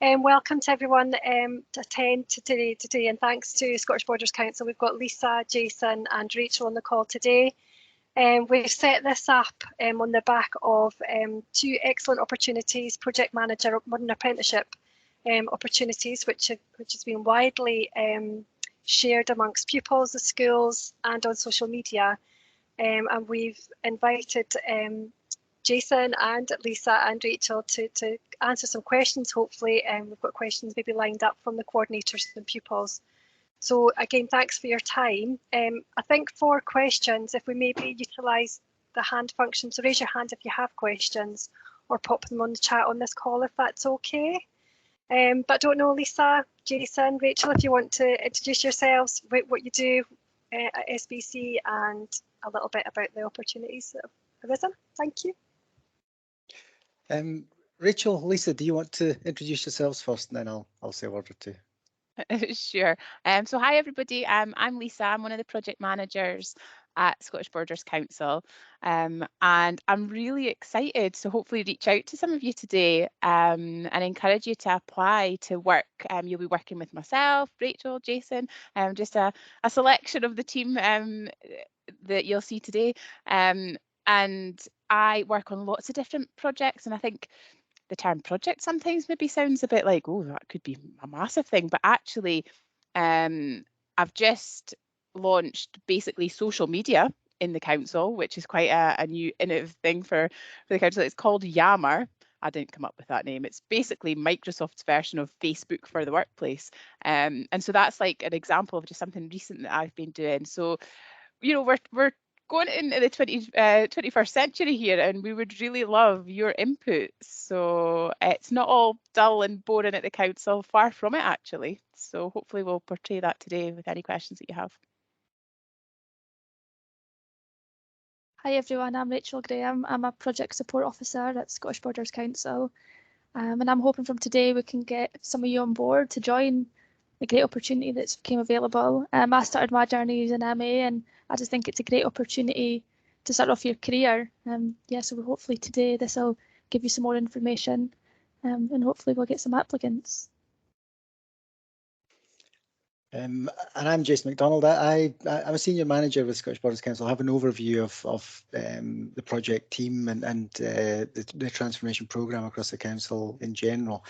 Welcome to everyone to attend today, and thanks to Scottish Borders Council. We've got Lisa, Jason and Rachel on the call today. We've set this up on the back of two excellent opportunities, Project Manager Modern Apprenticeship opportunities, which has been widely shared amongst pupils, the schools and on social media. And we've invited Jason and Lisa and Rachel to answer some questions, hopefully. We've got questions maybe lined up from the coordinators and pupils. So again, thanks for your time. I think for questions, if we maybe utilise the hand function, so raise your hand if you have questions or pop them on the chat on this call if that's okay. But I don't know, Lisa, Jason, Rachel, if you want to introduce yourselves, what you do at SBC and a little bit about the opportunities that have arisen. Thank you. Rachel, Lisa, do you want to introduce yourselves first, and then I'll say a word or two. Sure. So hi everybody. I'm Lisa. I'm one of the project managers at Scottish Borders Council, and I'm really excited to hopefully reach out to some of you today and encourage you to apply to work. You'll be working with myself, Rachel, Jason, just a selection of the team that you'll see today. And I work on lots of different projects, and I think the term project sometimes maybe sounds a bit like, oh, that could be a massive thing, but actually I've just launched basically social media in the council, which is quite a new innovative thing for the council. It's called Yammer. I didn't come up with that name. It's basically Microsoft's version of Facebook for the workplace. And so that's like an example of just something recent that I've been doing. So, you know, we're going into the 21st century here, and we would really love your input. So it's not all dull and boring at the council, far from it actually. So hopefully we'll portray that today with any questions that you have. Hi everyone, I'm Rachel Graham. I'm a project support officer at Scottish Borders Council, and I'm hoping from today we can get some of you on board to join the great opportunity that's became available. I started my journey as an MA, and I just think it's a great opportunity to start off your career. So hopefully today this will give you some more information, and hopefully we'll get some applicants. And I'm Jason MacDonald. I'm a senior manager with Scottish Borders Council. I have an overview of the project team and the transformation programme across the council in general.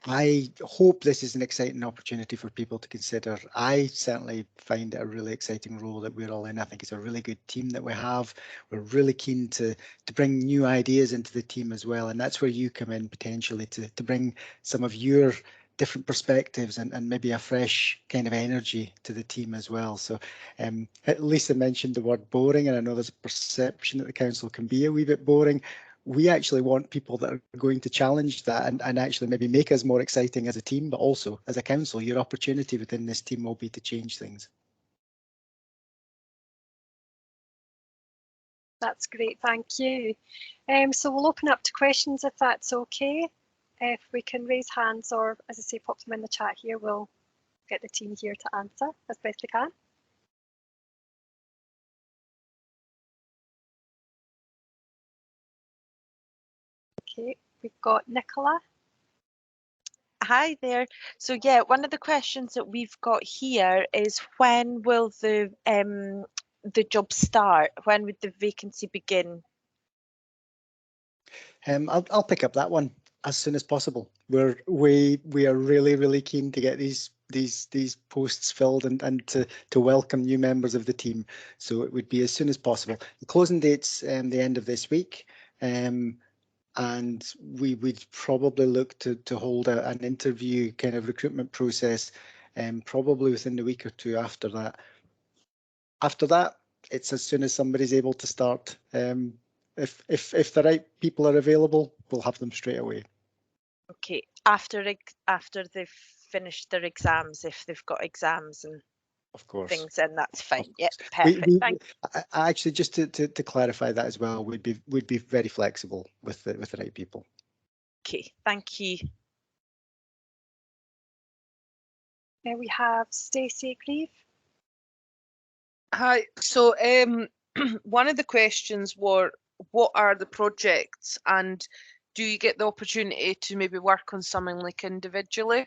I hope this is an exciting opportunity for people to consider. I certainly find it a really exciting role that we're all in. I think it's a really good team that we have. We're really keen to bring new ideas into the team as well, and that's where you come in potentially to bring some of your different perspectives and maybe a fresh kind of energy to the team as well. So Lisa mentioned the word boring, and I know there's a perception that the council can be a wee bit boring. We actually want people that are going to challenge that and actually maybe make us more exciting as a team, but also as a council. Your opportunity within this team will be to change things. That's great, thank you. So we'll open up to questions if that's okay. If we can raise hands or, as I say, pop them in the chat here, we'll get the team here to answer as best we can. Okay, we've got Nicola. Hi there. So yeah, one of the questions that we've got here is when will the job start? When would the vacancy begin? I'll pick up that one as soon as possible. We are really keen to get these posts filled and to welcome new members of the team. So it would be as soon as possible. The closing date's the end of this week. And we would probably look to hold an interview kind of recruitment process probably within the week or two after that. After that, it's as soon as somebody's able to start. If the right people are available, we'll have them straight away. Okay, after they've finished their exams, if they've got exams and of course things, then that's fine. Yeah, perfect. Thank you. Actually, just to clarify that as well, we'd be very flexible with the right people. Okay, thank you. Now we have Stacey Grieve. Hi. So one of the questions were, what are the projects, and do you get the opportunity to maybe work on something like individually?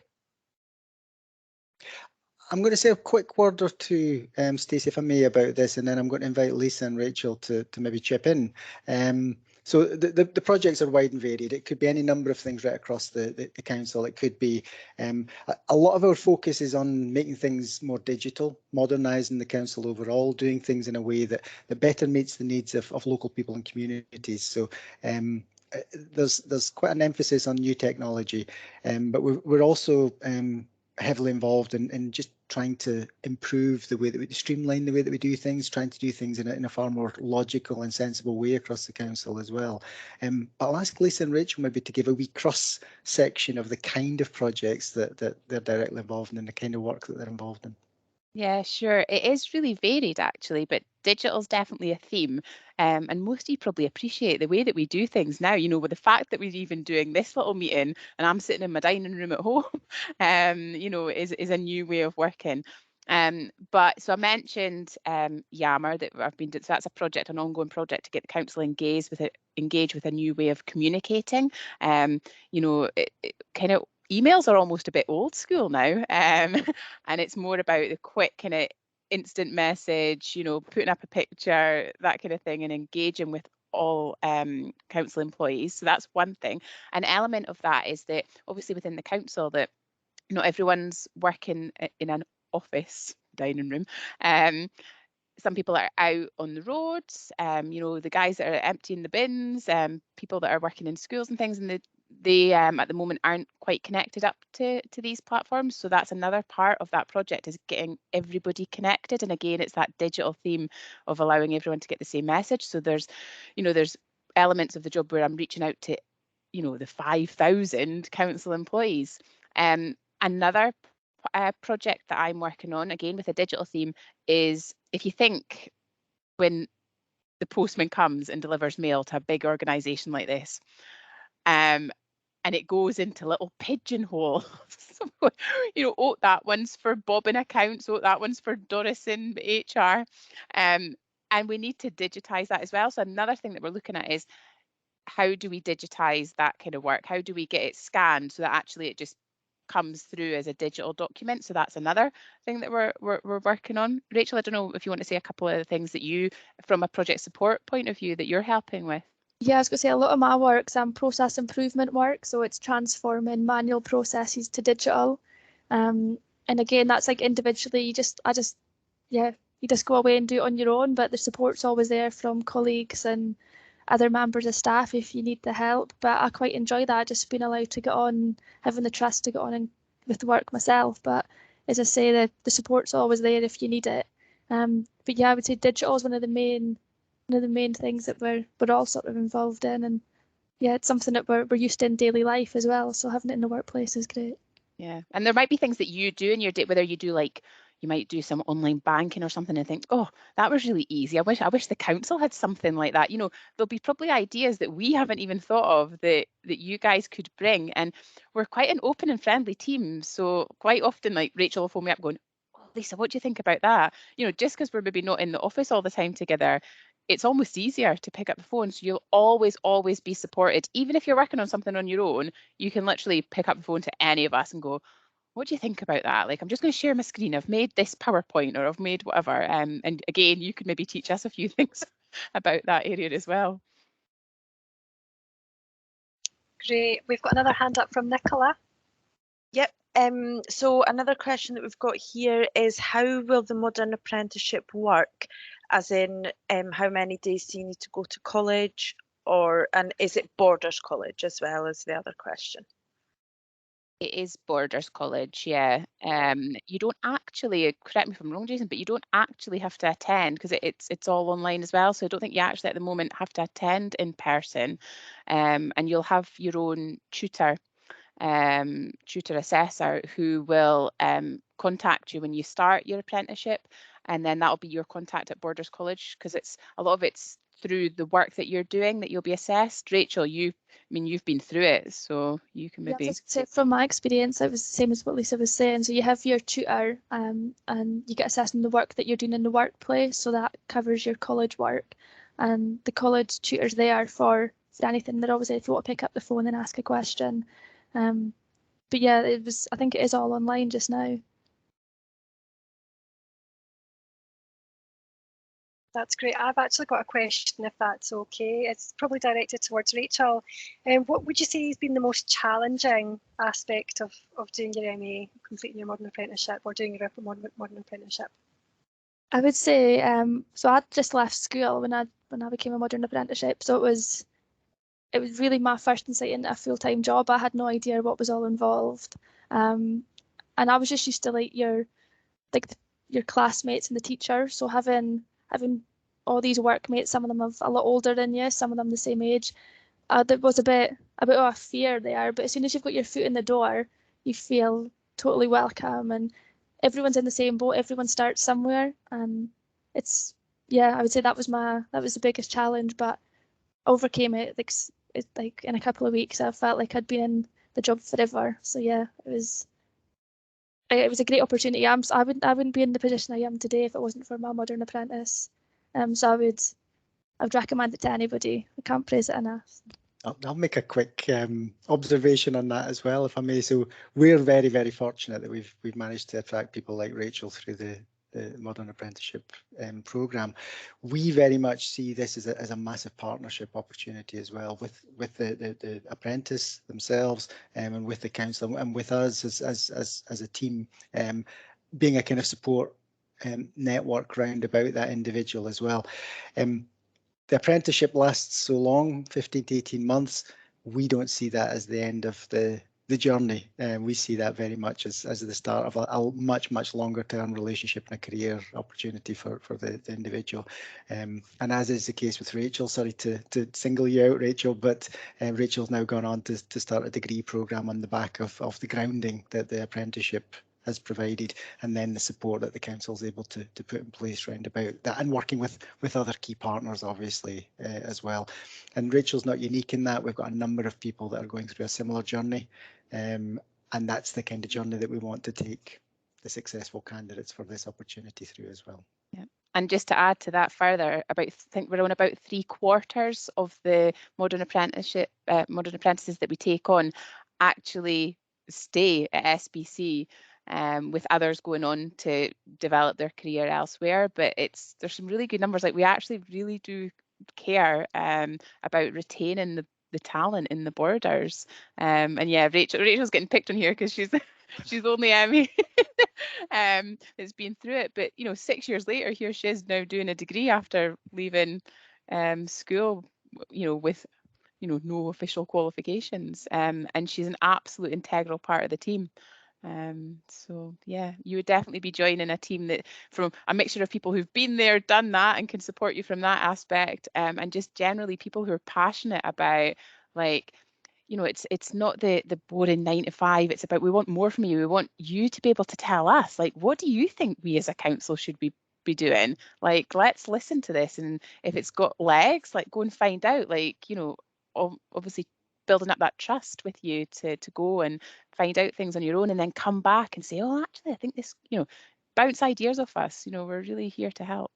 I'm going to say a quick word or two, Stacey, if I may, about this, and then I'm going to invite Lisa and Rachel to maybe chip in. So the projects are wide and varied. It could be any number of things right across the council. It could be a lot of our focus is on making things more digital, modernising the council overall, doing things in a way that better meets the needs of local people and communities. So there's quite an emphasis on new technology, but we're also heavily involved in just trying to improve the way that we streamline the way that we do things, trying to do things in a far more logical and sensible way across the council as well. But I'll ask Lisa and Rachel maybe to give a wee cross section of the kind of projects that they're directly involved in and the kind of work that they're involved in. Yeah, sure. It is really varied actually, but digital's definitely a theme. And most of you probably appreciate the way that we do things now, you know, with the fact that we're even doing this little meeting and I'm sitting in my dining room at home, you know, is a new way of working. But so I mentioned Yammer that I've been doing, so that's a project, an ongoing project to get the council engaged with a new way of communicating. You know, it kind of emails are almost a bit old school now, and it's more about the quick kind of instant message, you know, putting up a picture, that kind of thing, and engaging with all council employees. So that's one thing. An element of that is that obviously within the council that not everyone's working in an office dining room. Some people are out on the roads, you know, the guys that are emptying the bins, people that are working in schools and things, and they at the moment aren't quite connected up to these platforms. So that's another part of that project, is getting everybody connected. And again, it's that digital theme of allowing everyone to get the same message. So there's, you know, there's elements of the job where I'm reaching out to, you know, the 5,000 council employees. Another project that I'm working on, again with a digital theme, is if you think when the postman comes and delivers mail to a big organisation like this, and it goes into little pigeonholes. So, you know, oh, that one's for Bob in accounts, oh, that one's for Doris in HR. And we need to digitise that as well. So another thing that we're looking at is how do we digitise that kind of work? How do we get it scanned so that actually it just comes through as a digital document? So that's another thing that we're working on. Rachel, I don't know if you want to say a couple of the things that you, from a project support point of view, that you're helping with. Yeah, I was going to say a lot of my work's process improvement work, so it's transforming manual processes to digital. And again, that's like individually, you just go away and do it on your own, but the support's always there from colleagues and other members of staff if you need the help. But I quite enjoy that, just being allowed to get on, having the trust to get on and with the work myself. But as I say, the support's always there if you need it. But yeah, I would say digital is one of the main things that we're all sort of involved in, and yeah, it's something that we're used to in daily life as well. So having it in the workplace is great. Yeah, and there might be things that you do in your day, whether you do like, you might do some online banking or something and think, oh, that was really easy. I wish the council had something like that. You know, there'll be probably ideas that we haven't even thought of that you guys could bring. And we're quite an open and friendly team. So quite often, like, Rachel will phone me up going, oh, Lisa, what do you think about that? You know, just because we're maybe not in the office all the time together, it's almost easier to pick up the phone. So you'll always be supported. Even if you're working on something on your own, you can literally pick up the phone to any of us and go, what do you think about that? Like, I'm just going to share my screen. I've made this PowerPoint, or I've made whatever. And again, you could maybe teach us a few things about that area as well. Great. We've got another hand up from Nicola. Yep. So another question that we've got here is, how will the modern apprenticeship work? As in, how many days do you need to go to college, and is it Borders College as well as the other question? It is Borders College, yeah. You don't actually, correct me if I'm wrong, Jason, but you don't actually have to attend because it's all online as well. So I don't think you actually at the moment have to attend in person, and you'll have your own tutor assessor who will contact you when you start your apprenticeship, and then that'll be your contact at Borders College, because a lot of it's through the work that you're doing that you'll be assessed. Rachel, you've been through it, so you can maybe. Yeah, so from my experience, it was the same as what Lisa was saying. So you have your tutor, and you get assessed on the work that you're doing in the workplace. So that covers your college work, and the college tutor's there for for anything. They're always there if you want to pick up the phone and ask a question. But yeah, I think it is all online just now. That's great. I've actually got a question, if that's okay. It's probably directed towards Rachel. What would you say has been the most challenging aspect of doing your MA, completing your modern apprenticeship, or doing your modern apprenticeship? I would say, so I just left school when I became a modern apprenticeship, so it was really my first insight into a full-time job. I had no idea what was all involved, and I was just used to like your classmates and the teacher. So having all these workmates, some of them a lot older than you, some of them the same age, there was a bit of a fear there. But as soon as you've got your foot in the door, you feel totally welcome, and everyone's in the same boat. Everyone starts somewhere, and it's, yeah, I would say that was the biggest challenge, but overcame it. Like in a couple of weeks, I felt like I'd been in the job forever. So yeah, it was a great opportunity. I wouldn't be in the position I am today if it wasn't for my modern apprentice. So I would recommend it to anybody. I can't praise it enough. I'll make a quick observation on that as well, if I may. So we're very, very fortunate that we've managed to attract people like Rachel through the Modern Apprenticeship programme. We very much see this as a massive partnership opportunity as well with the apprentice themselves, and with the council and with us as a team, being a kind of support network round about that individual as well. The apprenticeship lasts so long, 15 to 18 months. We don't see that as the end of the journey. We see that very much as the start of a much longer term relationship and a career opportunity for the individual. And as is the case with Rachel, sorry to single you out, Rachel, but Rachel's now gone on to start a degree programme on the back of the grounding that the apprenticeship has provided, and then the support that the council is able to put in place round about that, and working with other key partners obviously as well. And Rachel's not unique in that. We've got a number of people that are going through a similar journey, and that's the kind of journey that we want to take the successful candidates for this opportunity through as well. Yeah. And just to add to that further, I think we're on about 3/4 of the modern apprentices that we take on actually stay at SBC, with others going on to develop their career elsewhere. But there's some really good numbers. Like, we actually really do care about retaining the talent in the borders. And yeah, Rachel's getting picked on here because she's she's only has been through it. But 6 years later, here she is now doing a degree after leaving school, with no official qualifications, and she's an absolute integral part of the team. So yeah, you would definitely be joining a team that from a mixture of people who've been there, done that, and can support you from that aspect, and just generally people who are passionate about, like, it's not the boring 9 to 5. It's about, we want more from you. We want you to be able to tell us, like, what do you think we as a council should be doing? Like, let's listen to this, and if it's got legs, like, go and find out, like, obviously building up that trust with you to go and find out things on your own, and then come back and say, oh, actually, I think this, bounce ideas off us. We're really here to help.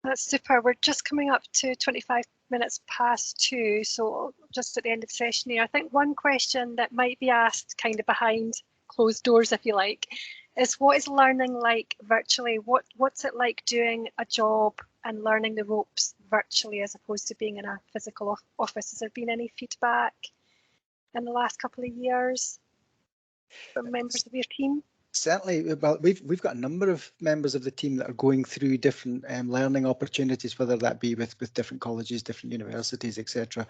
That's super. We're just coming up to 25 minutes past 2, so just at the end of the session here. I think one question that might be asked kind of behind closed doors, if you like, is what is learning like virtually? What's it like doing a job and learning the ropes virtually as opposed to being in a physical office? Has there been any feedback in the last couple of years from members of your team? Certainly, well, we've got a number of members of the team that are going through different learning opportunities, whether that be with different colleges, different universities, etc.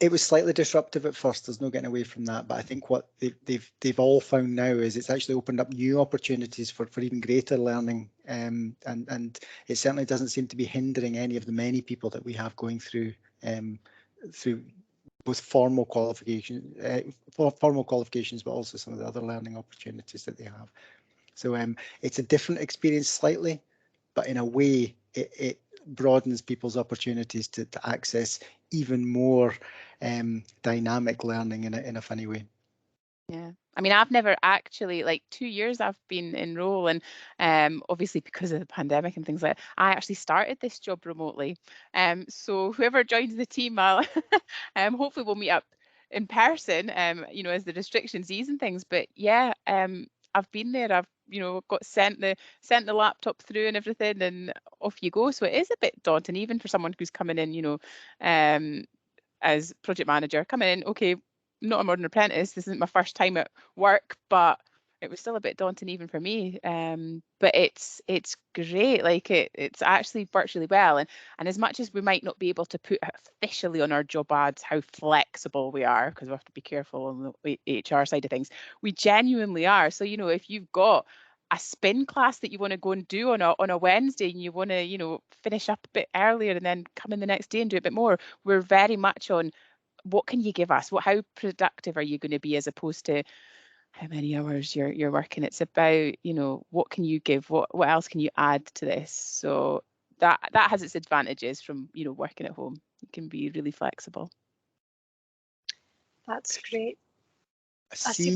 It was slightly disruptive at first. There's no getting away from that. But I think what they've all found now is it's actually opened up new opportunities for even greater learning, and it certainly doesn't seem to be hindering any of the many people that we have going through both formal qualifications, but also some of the other learning opportunities that they have. So it's a different experience slightly, but in a way it broadens people's opportunities to access even more dynamic learning in a funny way. Yeah, I mean, I've never actually, like 2 years I've been in role, and obviously because of the pandemic and things like that, I actually started this job remotely. So whoever joins the team, I'll hopefully we'll meet up in person, you know, as the restrictions ease and things. But yeah, I've been there. I've, you know, got sent the laptop through and everything, and off you go. So it is a bit daunting, even for someone who's coming in, you know, as project manager, coming in, okay, not a modern apprentice, this isn't my first time at work, but it was still a bit daunting even for me. But it's great. Like it's actually works really well. And as much as we might not be able to put officially on our job ads how flexible we are, because we have to be careful on the HR side of things, we genuinely are. So, you know, if you've got a spin class that you want to go and do on a Wednesday, and you want to, you know, finish up a bit earlier and then come in the next day and do a bit more, we're very much on what can you give us? How productive are you going to be, as opposed to how many hours you're working? It's about, you know, what can you give? What else can you add to this? So that has its advantages from, you know, working at home. You can be really flexible. That's great. I see,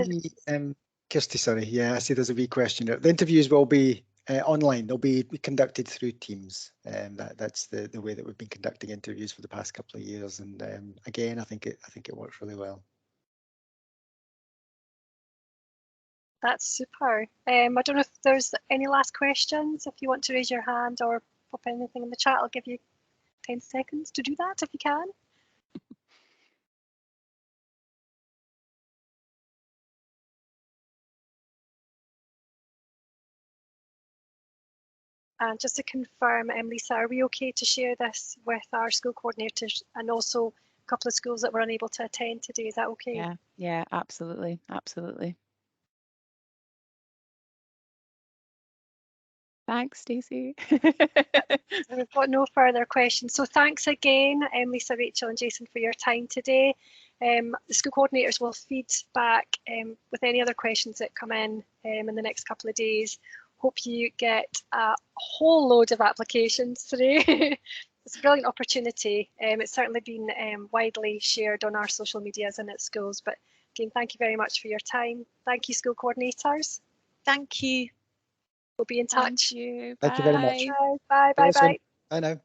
Kirsty, sorry, yeah, I see there's a wee question there. The interviews will be online. They'll be conducted through Teams. That's the way that we've been conducting interviews for the past couple of years. And again, I think it works really well. That's super. I don't know if there's any last questions. If you want to raise your hand or pop anything in the chat, I'll give you 10 seconds to do that if you can. And just to confirm, Lisa, are we okay to share this with our school coordinators and also a couple of schools that were unable to attend today? Is that okay? Yeah, absolutely, absolutely. Thanks, Stacey. We've got no further questions. So thanks again, Lisa, Rachel and Jason, for your time today. The school coordinators will feed back with any other questions that come in the next couple of days. Hope you get a whole load of applications through. It's a brilliant opportunity. It's certainly been widely shared on our social medias and at schools. But again, thank you very much for your time. Thank you, school coordinators. Thank you. We'll be in touch. Thank you. Thank you very much. Bye, bye, bye, bye. Bye now.